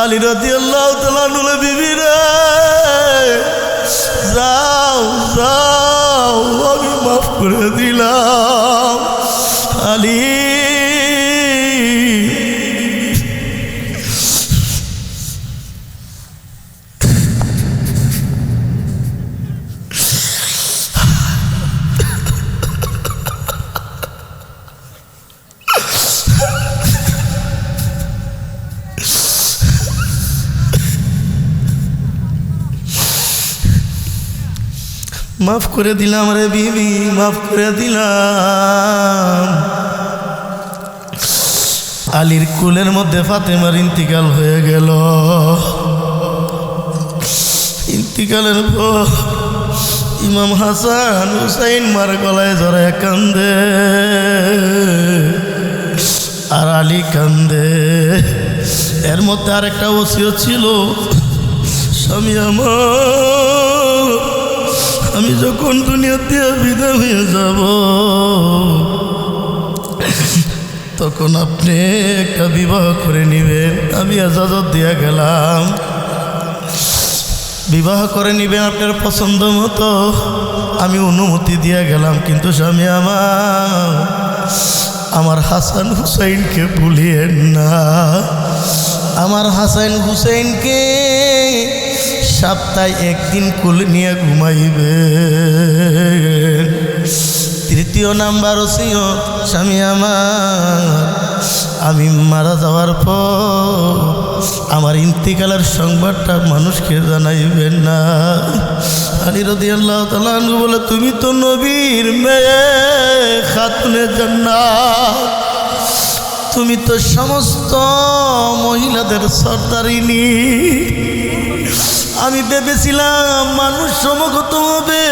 আলী রাদিয়াল্লাহু তাআলা বলে, বিবি রে যাও যাও, আমি মাফ করে দিলাম। আলী মাফ করে দিলাম রে বিবি, মাফ করে দিলাম। আলীর কুলের মধ্যে ফাতেমার ইন্তিকাল হয়ে গেল। ইন্তিকালের পর ইমাম হাসান হুসাইন মার গলায় জড়ায় কান্দে, আর আলী কান্দে। এর মধ্যে আরেকটা ওসিয়ত ছিল, স্বামী আমার, আমি যখন দুনিয়াতে বিদায় হয়ে যাব তখন আপনি একটা বিবাহ করে নেবেন। আমি ইজাজত দিয়া গেলাম, বিবাহ করে নেবেন আপনার পছন্দ মতো, আমি অনুমতি দিয়া গেলাম। কিন্তু স্বামী আমার হাসান হুসাইনকে ভুলিয়েন না। আমার হাসান হুসাইনকে সপ্তাহে একদিন কোলে নিয়ে ঘুমাইবে। তৃতীয় নাম্বার ওসিয়ত, স্বামী আমি মারা যাওয়ার পর আমার ইন্তিকালের সংবাদটা মানুষকে জানাইবেন না। আলী রাদিয়াল্লাহু তাআলা আনহু বলে, তুমি তো নবীর মেয়ে, খাতুনে জান্নাত, তুমি তো সমস্ত মহিলাদের সর্দারিনী। আমি ভেবেছিলাম মানুষ সমগত হবে,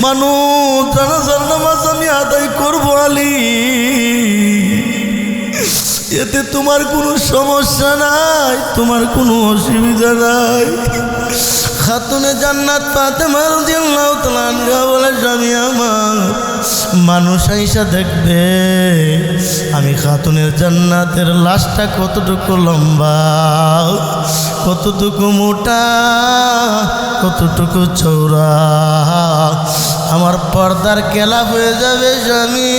মানুষ জানাজার নামাজ আমি আদায় করবো আলী, এতে তোমার কোনো সমস্যা নাই, তোমার কোনো অসুবিধা নাই। খাতুনে জান্নাত ফাতেমা রাদিয়াল্লাহু তাআলা আনহা বলে, স্বামী আমার, মানুষ আইসা দেখবে আমি খাতুনের জান্নাতের লাশটা কতটুকু লম্বা, কতটুকু মোটা, কতটুকু চৌড়া। আমার পর্দার খেলা হয়ে যাবে স্বামী,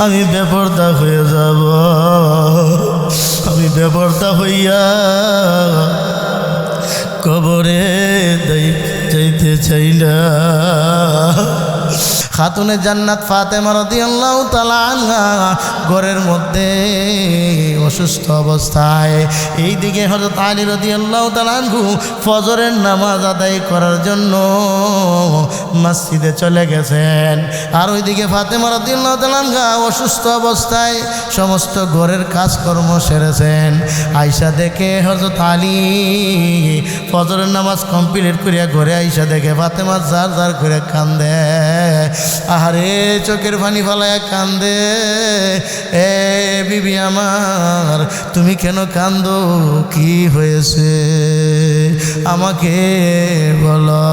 আমি বেপরদা হয়ে যাব। আমি বেপরদা হইয়া কবরে যাইতে চাই না। খাতুনে জান্নাত ফাতেমা রাদিয়াল্লাহু তাআলা আনহা ঘরের মধ্যে অসুস্থ অবস্থায়, এইদিকে হযরত আলী রাদিয়াল্লাহু তাআলা আনহু ফজরের নামাজ আদায় করার জন্য মসজিদে চলে গেছেন। আর ওইদিকে ফাতেমা রাদিয়াল্লাহু তাআলা আনহা অসুস্থ অবস্থায় সমস্ত ঘরের কাজকর্ম সেরেছেন। আয়েশা দেখে হযরত আলী ফজরের নামাজ কমপ্লিট করিয়া ঘরে আয়েশা দেখে ফাতেমা জার জার করে কান্দে। আহারে চোখের পানি ফেলায় কান্দে। এ বিবি আমার, তুমি কেন কান্দো? কি হয়েছে আমাকে বলো।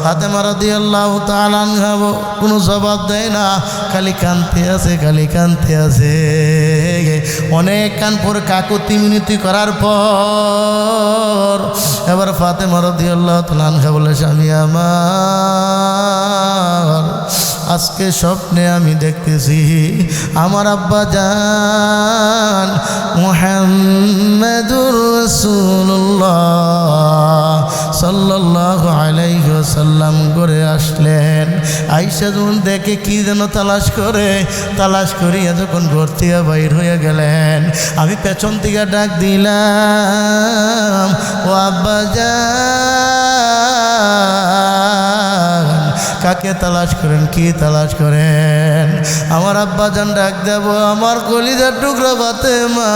ফাতেমা রাদিয়াল্লাহু তাআলা আনহা কোনো জবাব দেয় না, খালি কাঁদতে আছে, খালি কাঁদতে আছে। অনেক কানপুর কাকুতি মিনতি করার পর এবার ফাতেমা রাদিয়াল্লাহু তাআলা আনহা বলে, স্বামী আমার, আজকে স্বপ্নে আমি দেখতেছি আমার আব্বা জান মুহাম্মাদুর রাসূলুল্লাহ সাল্লাল্লাহু আলাইহি ওয়াসাল্লাম করে আসলেন। আয়েশা যখন দেখে কি যেন তালাশ করিয়া যখন ঘর থেকে বাইর হয়ে গেলেন, আমি পেছন থেকে ডাক দিলাম, ও আব্বা জান, কাকে তালাশ করেন, কি তালাশ করেন? আমার আব্বা জান ডাক দেব, আমার কলিজার টুকরা ফাতেমা,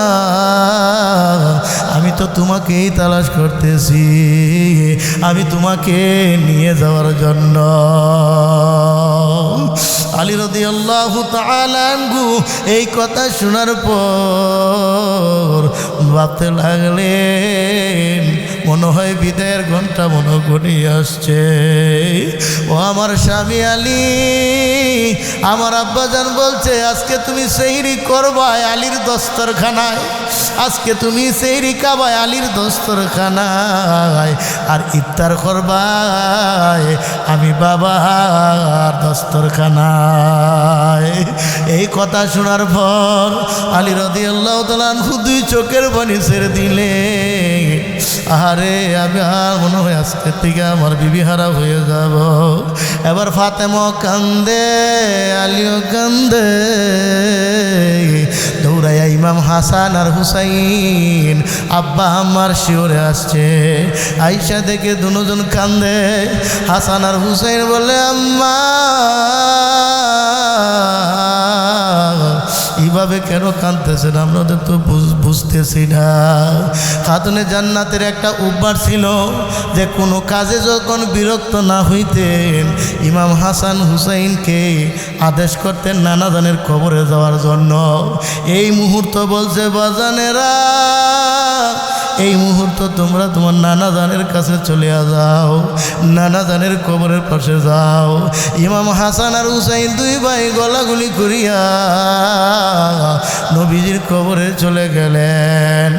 আমি তো তোমাকেই তালাশ করতেছি, আমি তোমাকে নিয়ে যাওয়ার জন্য। আলী রাদিয়াল্লাহু তাআলা আনহু এই কথা শোনার পর ভাবতে লাগলেন, মনে হয় বিদায়ের ঘন্টা মনে ঘনিয়ে আসছে। ও আমার স্বামী আলী, আমার আব্বাজান বলছে আজকে তুমি সেহরি করবা আলীর দস্তরখানায়, আজকে তুমি সেহরি খাবা আলীর দস্তরখানায়, আর ইফতার করবা আমি বাবার দস্তরখানায়। এই কথা শোনার পর আলী রাদিয়াল্লাহু তাআলা আনহু দুই চোখের পানি ছেড়ে দিলে। আরে আমি আর মনে হয় আজকে থেকে আমার বিবি হারা হয়ে যাব। এবার ফাতেমা কান্দে, আলীও কান্দে, দৌড়াইয়া ইমাম হাসান আর হুসাইন আব্বা আমার শিওরে আসছে। আইসা দেখে দুজন কান্দে। হাসান আর হুসাইন বলে আম্মা এইভাবে কেন কাঁদতেছেন, আপনাদের তো বুঝতেছি না। খাতুনে জান্নাতের একটা অভ্যাস ছিল যে কোনো কাজে যখন বিরক্ত না হইতেন ইমাম হাসান হুসাইনকে আদেশ করতেন নানাজানের কবরে যাওয়ার জন্য। এই মুহূর্ত বলছে বাজানেরা, এই মুহূর্ত তোমরা তোমার নানাজানের কাছে চলে যাও, নানাজানের কবরের পাশে যাও। ইমাম হাসান আর হুসাইন দুই ভাই গলাগুলি করিয়া নবীজির কবরে চলে গেলেন।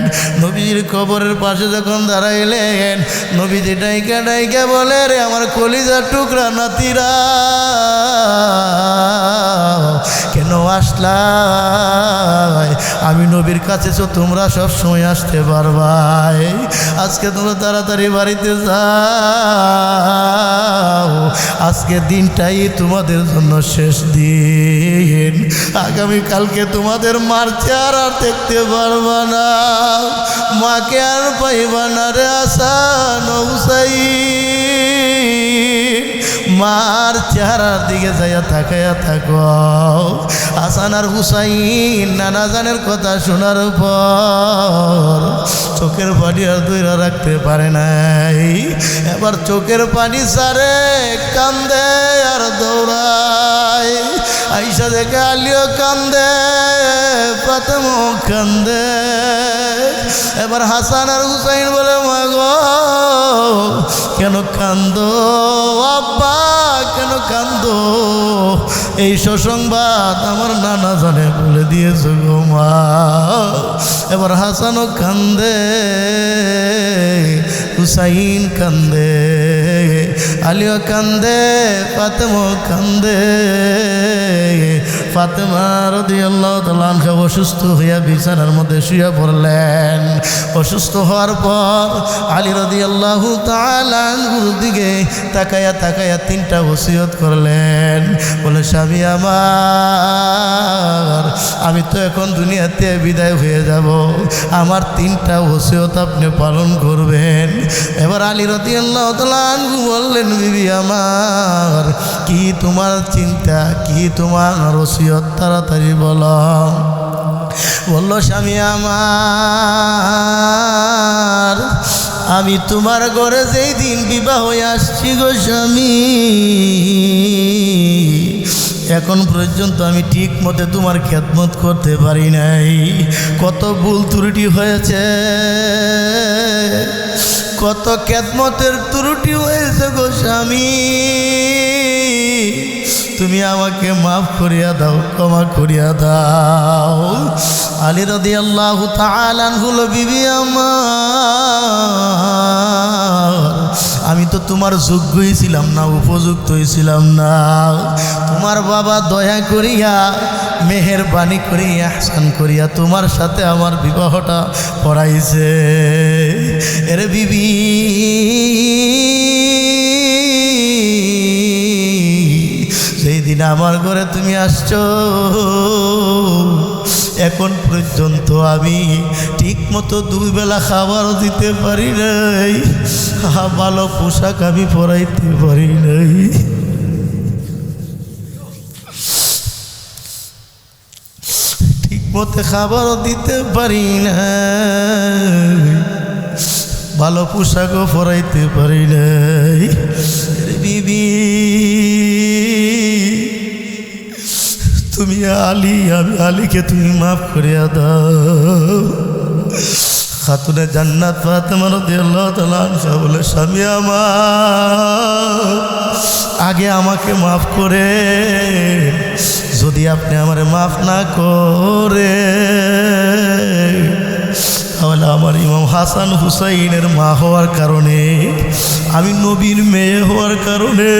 নবীজির কবরের পাশে যখন দাঁড়াইলেন নবীজি ডাইকা ডাইকা বলে, রে আমার কলিজার টুকরা নাতিরা কেন আসলা? আমি নবীর কাছে তো তোমরা সব সময় আসতে পারবা, আজকে তোমরা তাড়াতাড়ি বাড়িতে যাও, আজকে দিনটাই তোমাদের জন্য শেষ দিন। আগামীকালকে তোমাদের মার চেহারা আর দেখতে পারবা না, মাকে আর পাইবা না রে হাসান হুসাইন। মার চেহারার দিকে যাইয়া তাকাইয়া থাকো। হাসান আর হুসাইন নানাজানের কথা শোনার পর চোখের পানি আর ধইরা রাখতে পারে নাই। এবার চোখের পানি সারে কান্দে আর দৌড়ায়। আইসা দেখে আলীও কান্দে, ফাতেমা কান্দে। এবার হাসান আর হুসাইন বলে মা গো কেন কান্দো, আব্বা কেন কান্দো? এই সুসংবাদ আমার নানা জানে বলে দিয়েছে গো মা। এবার হাসানও কান্দে, হুসাইন কান্দে, আলীও কান্দে, ফাতেমা কান্দে। ফাতেমা রাদিয়াল্লাহু তাআলা আনহা অসুস্থ হইয়া বিছানার মধ্যে শুয়ে পড়লেন। অসুস্থ হওয়ার পর আলী রাদিয়াল্লাহু তাআলা আনহুর দিকে তাকায়া তাকায়া তিনটা ওসিয়ত করলেন। বলে স্বামী আমার, আমি তো এখন দুনিয়াতে বিদায় হয়ে যাব, আমার তিনটা ওসিয়ত আপনি পালন করবেন। এবার আলী রাদিয়াল্লাহু তাআলা আনহু বললেন, বিবি আমার কি তোমার চিন্তা, কি তোমার ওসিয়ত, তাড়াতাড়ি বলো। বলল স্বামী আমার, আমি তোমার ঘরে যেই দিন বিবাহ হয়ে আসছি গো স্বামী, এখন পর্যন্ত আমি ঠিক মতো তোমার খেদমত করতে পারি নাই। কত ভুল ত্রুটি হয়েছে, কত খেদমতের ত্রুটি হয়েছে গো স্বামী, তুমি আমাকে মাফ করিয়া দাও, ক্ষমা করিয়া দাও। আলী রাদিয়াল্লাহু তাআলা আনহু, বিবি আমার, আমি তো তোমার যোগ্যই ছিলাম না, উপযুক্তই ছিলাম না। তোমার বাবা দয়া করিয়া মেহেরবানি করিয়া ইহসান করিয়া তোমার সাথে আমার বিবাহটা পড়াইছে। এরে বিবি, সেই দিন আমার ঘরে তুমি আসছো, এখন পর্যন্ত আমি ঠিক মতো দুই বেলা খাবারও দিতে পারি নাই, ভালো পোশাক আমি পরাইতে পারি নাই। ঠিক মতো খাবারও দিতে পারি নাই, ভালো পোশাকও পরাইতে পারি নাই। বিবি, তুমি আলী, আমি আলীকে তুমি মাফ করিয়া দাও। খাতুনে জান্নাত ফাতেমা রাদিয়াল্লাহু তাআলা আনহা বলে, স্বামী আমার, আগে আমাকে মাফ করে, যদি আপনি আমারে মাফ না করে তাহলে আমার ইমাম হাসান হুসাইনের মা হওয়ার কারণে, আমি নবীর মেয়ে হওয়ার কারণে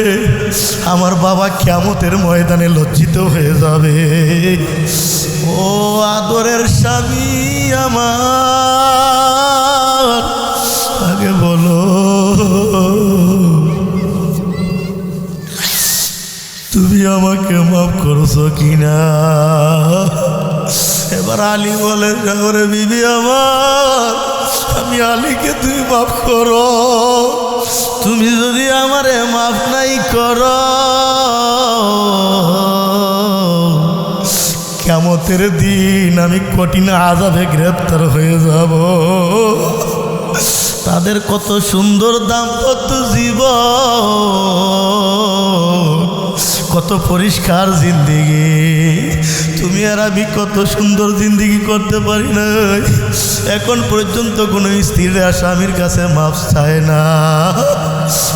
আমার বাবা কিয়ামতের ময়দানে লজ্জিত হয়ে যাবে। ও আদরের স্বামী আমার, আগে বলো তুমি আমাকে মাফ করছো কিনা? এবার আলী বলে, ওরে বিবি আমার, আমি আলীকে তুমি মাফ করো। তুমি যদি আমারে মাফ নাই করো, কিয়ামতের দিন আমি কঠিন আযাবে গ্রেফতার হয়ে যাব। তাদের কত সুন্দর দাম্পত্য জীবন, কত পরিষ্কার জিন্দেগি, তুমি আর আমি কত সুন্দর জিন্দেগি করতে পারি না। এখন পর্যন্ত কোনো স্ত্রীরা স্বামীর কাছে মাফ চায় না,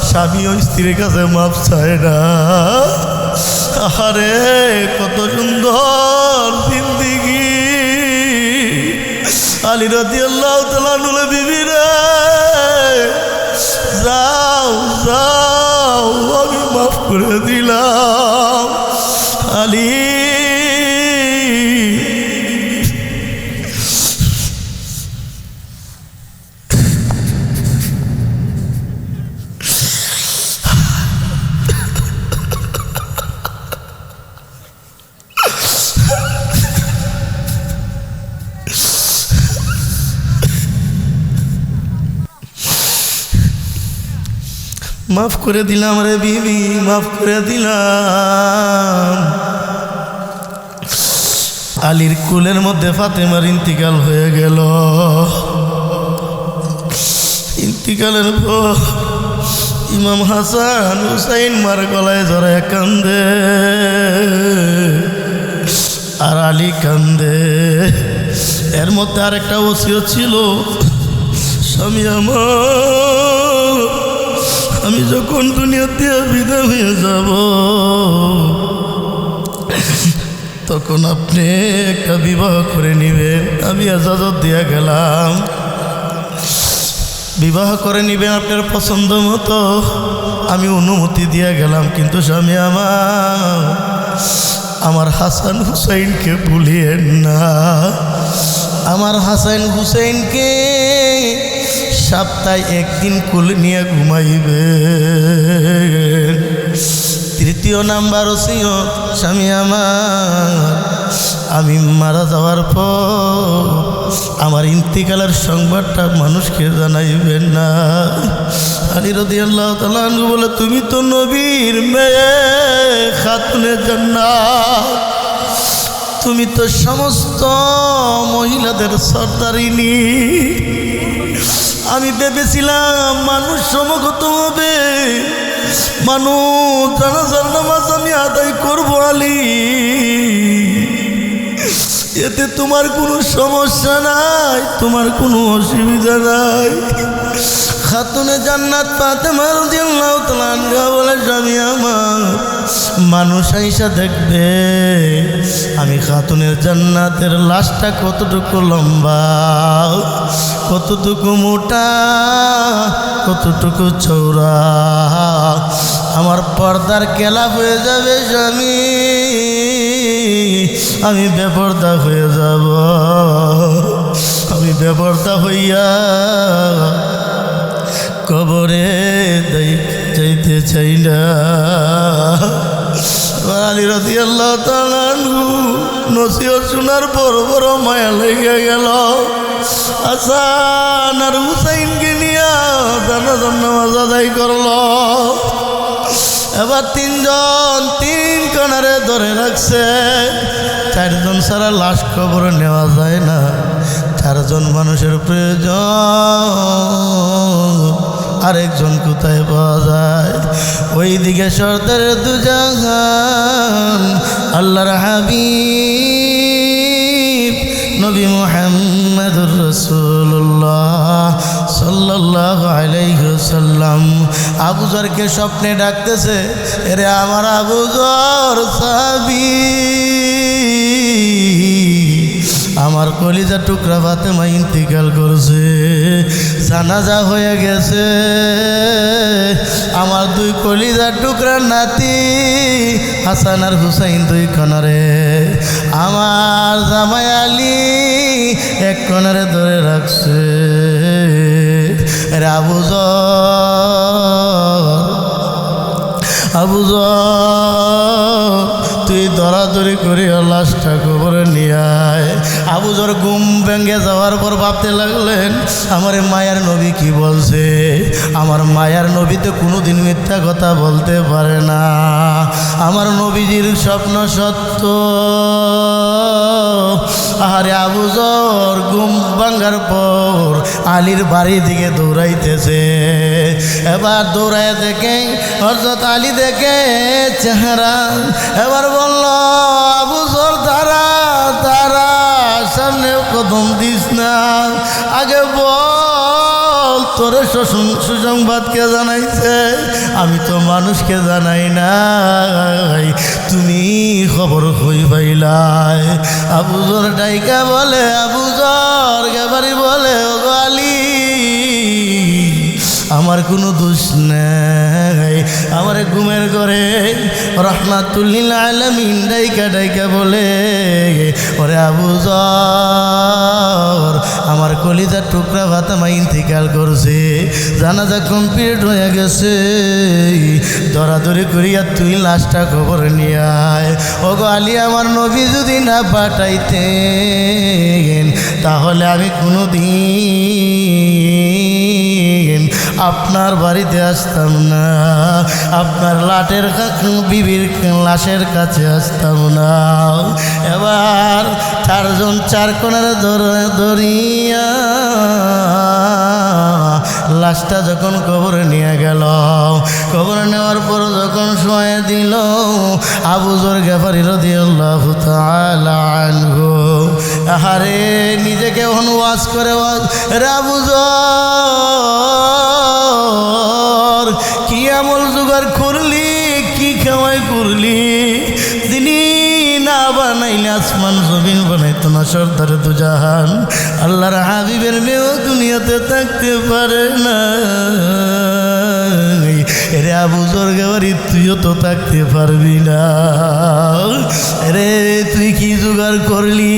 স্বামীও স্ত্রীর কাছে মাফ চায় না। আরে কত সুন্দর জিন্দেগি। আলী রাদিয়াল্লাহু তাআলা বলে, বিবি রে যাও যাও, আমি মাফ করে দিলাম। আলী মাফ করে দিলাম রে বিবি, মাফ করে দিলাম। আলীর কুলের মধ্যে ফাতেমার ইন্তিকাল হয়ে গেল। ইন্তিকালের পর ইমাম হাসান হুসাইন মার গলায় জড়ায় কান্দে, আর আলী কান্দে। এর মধ্যে আরেকটা ওসিয়ত ছিল, স্বামী আমার, আমি যখন দুনিয়াতে বিদায় হয়ে যাব তখন আপনি একটা বিবাহ করে নেবেন। আমি ইজাজত দিয়ে গেলাম, বিবাহ করে নেবেন আপনার পছন্দ মতো, আমি অনুমতি দিয়ে গেলাম। কিন্তু স্বামী আমার হাসান হুসাইনকে ভুলিয়েন না। আমার হাসান হুসাইনকে সপ্তাহে একদিন কুল নিয়ে ঘুমাইবে। তৃতীয় নাম্বার ওসিয়ত, স্বামী আমার, আমি মারা যাওয়ার পর আমার ইন্তিকালের সংবাদটা মানুষকে জানাইবেন না। আলী রাদিয়াল্লাহু তাআলা আনহু বলে, তুমি তো নবীর মেয়ে, খাতুনে জান্নাত, তুমি তো সমস্ত মহিলাদের সর্দারিনী। আমি ভেবেছিলাম মানুষ সমগত হবে, মানুষ জানাজার নামাজ আমি আদায় করবো আলী, এতে তোমার কোনো সমস্যা নাই, তোমার কোনো অসুবিধা নাই। খাতুনে জান্নাত ফাতেমা রাদিয়াল্লাহু তাআলা আনহা বলে, স্বামী আমার, মানুষ আইসা দেখবে আমি খাতুনের জান্নাতের লাশটা কতটুকু লম্বা, কতটুকু মোটা, কতটুকু চৌড়া। আমার পর্দার কেলা হয়ে যাবে স্বামী, আমি বেপর্দা হয়ে যাব। আমি বেপর্দা হইয়া কবরে যাইতে চাই না। আলী রাদিয়াল্লাহু তাআলা আনহু নসিহত শোনার পর বড় মায়া লেগে গেল। হাসান আর হুসাইনকে নিয়ে জানাজার নামাজ আদায় করল। এবার তিনজন তিন কোণারে ধরে রাখছে। চারজন ছাড়া লাশ কবর নেওয়া যায় না, চারজন মানুষের প্রয়োজন, আরেকজন কোথায় পাওয়া যায়? ওইদিকে সর্দারের দুজাহান আল্লাহর হাবিব নবী মুহাম্মদুর রাসূলুল্লাহ সাল্লাল্লাহু আলাইহি ওয়াসাল্লাম আবু যরকে স্বপ্নে ডাকতেছে, এরে আমার আবু যর সাহাবী, আমার কলিজা টুকরা ফাতেমা ইন্তিকাল করছে, জানাজা হয়ে গেছে, আমার দুই কলিজার টুকরার নাতি হাসান আর হুসাইন দুই কনারে, আমার জামাই আলী এক কনারে ধরে রাখছে। রে আবু যর, আবু যর তুই দরাদরি করে লাশটা কবরে নিয়ে আয়। আবু যর ঘুম ভেঙে যাওয়ার পর ভাবতে লাগলেন, আমার মায়ার নবী কি বলছে, আমার মায়ার নবী তো কোনোদিন মিথ্যা কথা বলতে পারে না, আমার নবীজির স্বপ্ন সত্য। আরে আবু যর ঘুম ভাঙার পর আলীর বাড়ির দিকে দৌড়াইতেছে। এবার দৌড়ায় দেখে হযরত আলী দেখে চেহারা, এবার বলল, আবু যর দাঁড়া দাঁড়া, সামনে কদম দিস না, আগে বল তোর সুসংবাদকে জানাইছে, আমি তো মানুষকে জানাই নাই, তুমি খবর কই পাইলাই? আবু যর ডাইকা বলে, আবু যর গেবারি বলে, ও গো আলী আমার কোনো দোষ নাই, আমার ঘুমের ঘরে রহমাতুল্লিল আলামিন ডাইকা ডাইকা বলে, ওরে আবু যর আমার কলিজার টুকরা ফাতেমা ইন্তিকাল করছে, জানাজা কমপ্লিট হয়ে গেছে, দরাদরি করিয়া তুই লাশটা খবর নিয়ে আয়। ওগো আলী আমার নবী যদি না পাঠাইতেন তাহলে আমি কোনো দিন আপনার বাড়িতে আসতাম না, আপনার লাটের বিবির লাশের কাছে আসতাম না। এবার চারজন চার কোণার ধরিয়া লাশটা যখন কবরে নিয়ে গেল, কবরে নেওয়ার পর যখন শোয়া দিল, আবু যর গেফারি রাদিয়াল্লাহু তাআলা আনহু আহারে নিজেকে ওয়াজ করে, রে আবু যর কি আমল জোগাড় করলি, কি খাওয়াই করলি, তিনি না বানাইলে আসমান জমিন বানাইতো না, সর্দারে দু জাহান আল্লাহর হাবিবের মেয়েও দুনিয়াতে থাকতে পারে না। রে আবু যর গেবারি তুইও তো থাকতে পারবি না, রে তুই কি জোগাড় করলি,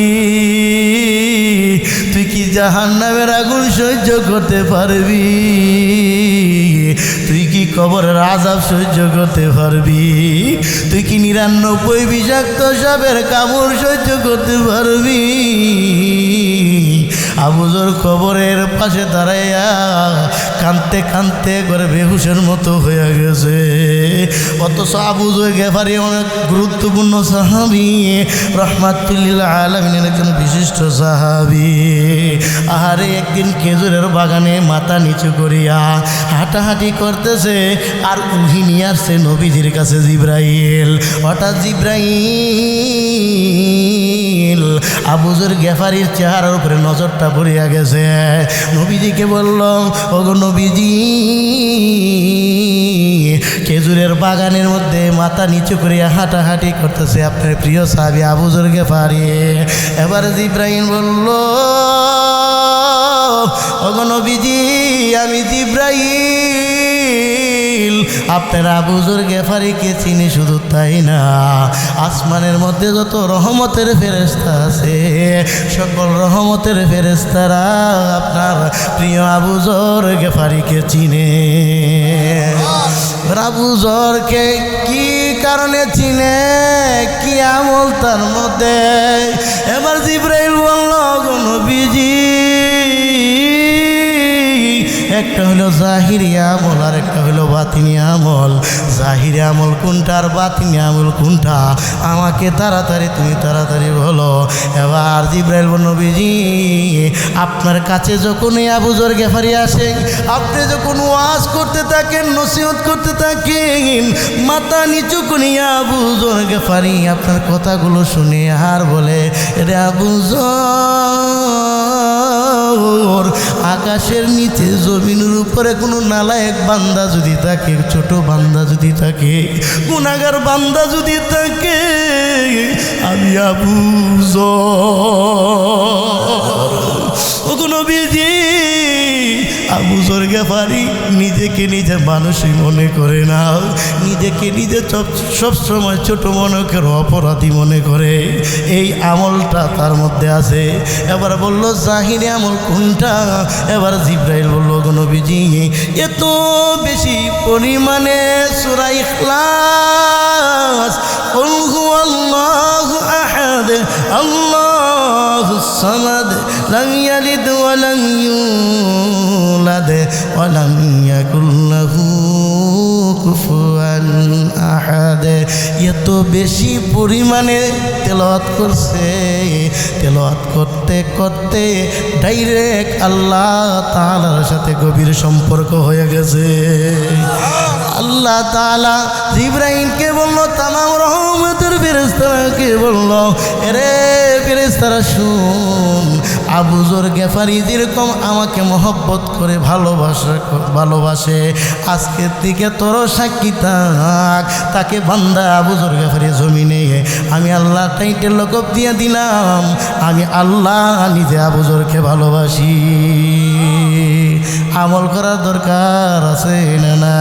তুই কি জাহান্নামের আগুন সহ্য করতে পারবি, তুই কি কবরের আযাব সহ্য করতে পারবি, তুই কি ৯৯ বিষাক্ত সাপের কামড় সহ্য করতে পারবি? আবু যর কবরের পাশে দাঁড়াইয়া কাঁদতে কাঁদতে করে বেহুশের মতো হয়ে গেছে। অথচ আবু যর গেফারি অনেক গুরুত্বপূর্ণ সাহাবী, রহমাতুল্লিল আলামিনের একজন বিশিষ্ট সাহাবী। আহারে একদিন খেজুরের বাগানে মাথা নিচু করিয়া হাঁটাহাঁটি করতেছে, আর উহি নিয়ে আসছে নবীজির কাছে জিব্রাইল। হঠাৎ জিব্রাইল আবু যর গেফারির চেহারার উপরে নজরটা পড়িয়া গেছে। নবীজিকে বলল, ওগো নবীজি, খেজুরের বাগানের মধ্যে মাথা নিচু করিয়া হাঁটাহাঁটি করতেছে আপনার প্রিয় সাহাবী আবু যর গেফারি। এবার জিব্রাইল বলল, ওগো নবীজি, আমি জিব্রাইল আপনার আবু যর গেফারিকে চিনি, শুধু তাই না আসমানের মধ্যে যত রহমতের ফেরেশতা আছে সকল রহমতের ফেরেশতারা আপনার প্রিয় আবু যর গেফারিকে চিনে। আবু যরকে কি কারণে চিনে, কি আমল তার মধ্যে? এবার জিব্রাইল বলল, গো নবীজি, একটা হলো জাহিরি আমল আর একটা হলো বাতিনি আমল। জাহিরি আমল কোনটা আর বাতিনি আমল কোনটা আমাকে তাড়াতাড়ি তুমি তাড়াতাড়ি বলো। এবার জিবরাইল বলল নবীজি আপনার কাছে যখন এই আবু যর গেফারি আসে, আপনি যখন ওয়াজ করতে থাকেন নসিহত করতে থাকেন, মাথা নিচু করিয়া আবু যর গেফারি আপনার কথাগুলো শুনে আর বলে রে আবু যর, আকাশের নিচে জমিনের উপরে কোনো নালায়েক বান্দা যদি থাকে, ছোট বান্দা যদি থাকে, গুনাহগার বান্দা যদি থাকে, আমি আবু যর। ওগো নবীজি আবু যর গেফারি নিজেকে নিজে মানুষই মনে করে না, নিজেকে নিজে সবসময় ছোট মনে করে, অপরাধী মনে করে। এই আমলটা তার মধ্যে আছে। এবার বলল জাহিরি আমল কোনটা? এবার জিবরাইল বলল ওগো নবীজি এত বেশি পরিমাণে সূরা ইখলাস, কুল হুয়াল্লাহু আহাদ আল্লাহুস সামাদ লাম ইয়ালিদ ওয়া লাম ইউলাদ ওয়া লাম ইয়াকুল লাহু কুফুয়ান আহাদ, এত বেশি পরিমাণে তেলাওয়াত করছে। তেলাওয়াত করতে করতে ডাইরেক্ট আল্লাহ তাআলার সাথে গভীর সম্পর্ক হয়ে গেছে। আল্লাহ তাআলা জিবরাইলকে বলল, তামাম রহমতের ফেরেশতাকে বলল, রে ফেরেশতারা শুন, আবু যর গেফারি যেরকম আমাকে মহব্বত করে ভালোবাসে, আজকের থেকে তোর সাক্ষী থাক, তাকে বান্দা আবু যর গেফারি জমিনে আমি আল্লাহ টাইটেল লকব দিয়ে দিলাম, আমি আল্লাহ নিজে আবু যরকে ভালোবাসি। আমল করার দরকার আছে না?